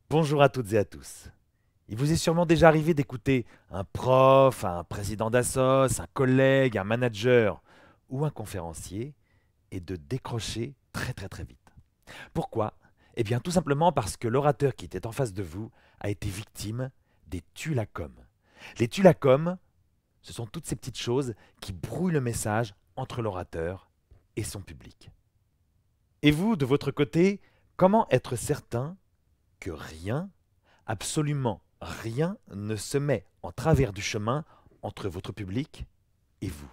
Bonjour à toutes et à tous. Il vous est sûrement déjà arrivé d'écouter un prof, un président d'assos, un collègue, un manager ou un conférencier et de décrocher très vite. Pourquoi? Eh bien tout simplement parce que l'orateur qui était en face de vous a été victime des tulacom. Les tulacom, ce sont toutes ces petites choses qui brouillent le message entre l'orateur et son public. Et vous, de votre côté, comment être certain que rien, absolument rien, ne se met en travers du chemin entre votre public et vous?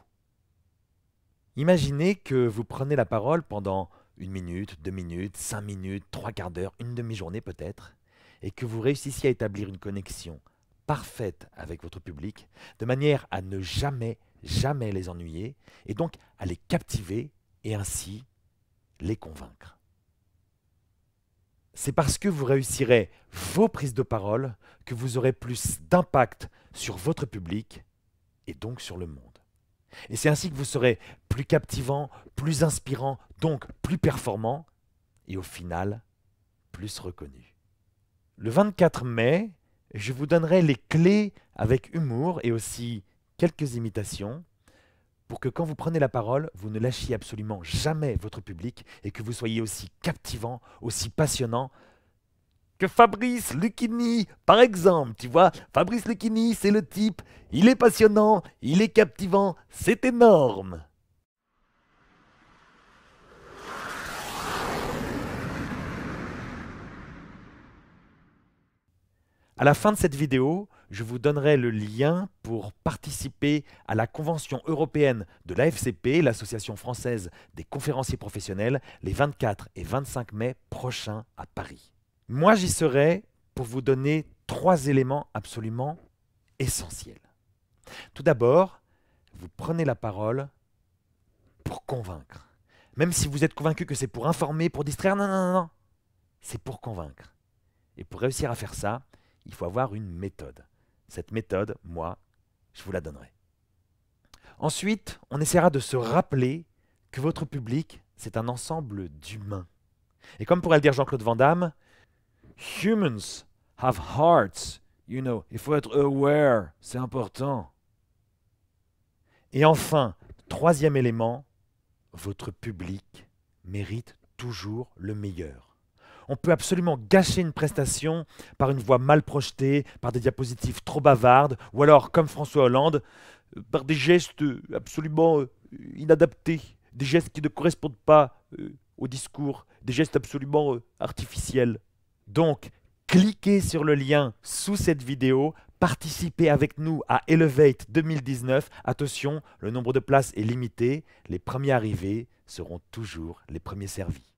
Imaginez que vous prenez la parole pendant 1 minute, 2 minutes, 5 minutes, trois quarts d'heure, une demi-journée peut-être, et que vous réussissiez à établir une connexion parfaite avec votre public, de manière à ne jamais les ennuyer, et donc à les captiver et ainsi les convaincre. C'est parce que vous réussirez vos prises de parole que vous aurez plus d'impact sur votre public et donc sur le monde. Et c'est ainsi que vous serez plus captivant, plus inspirant, donc plus performant et au final, plus reconnu. Le 24 mai, je vous donnerai les clés avec humour et aussi quelques imitations pour que quand vous prenez la parole, vous ne lâchiez absolument jamais votre public et que vous soyez aussi captivant, aussi passionnant que Fabrice Lucchini, par exemple. Tu vois, Fabrice Lucchini, c'est le type, il est passionnant, il est captivant, c'est énorme. À la fin de cette vidéo, je vous donnerai le lien pour participer à la Convention européenne de l'AFCP, l'Association française des conférenciers professionnels, les 24 et 25 mai prochains à Paris. Moi, j'y serai pour vous donner 3 éléments absolument essentiels. Tout d'abord, vous prenez la parole pour convaincre. Même si vous êtes convaincu que c'est pour informer, pour distraire, non. C'est pour convaincre. Et pour réussir à faire ça, il faut avoir une méthode. Cette méthode, moi, je vous la donnerai. Ensuite, on essaiera de se rappeler que votre public, c'est un ensemble d'humains. Et comme pourrait le dire Jean-Claude Van Damme, humans have hearts, il faut être aware, c'est important. Et enfin, 3e élément, votre public mérite toujours le meilleur. On peut absolument gâcher une prestation par une voix mal projetée, par des diapositives trop bavardes, ou alors, comme François Hollande, par des gestes absolument inadaptés, des gestes qui ne correspondent pas au discours, des gestes absolument artificiels. Donc, cliquez sur le lien sous cette vidéo, participez avec nous à Elevate 2019. Attention, le nombre de places est limité, les premiers arrivés seront toujours les premiers servis.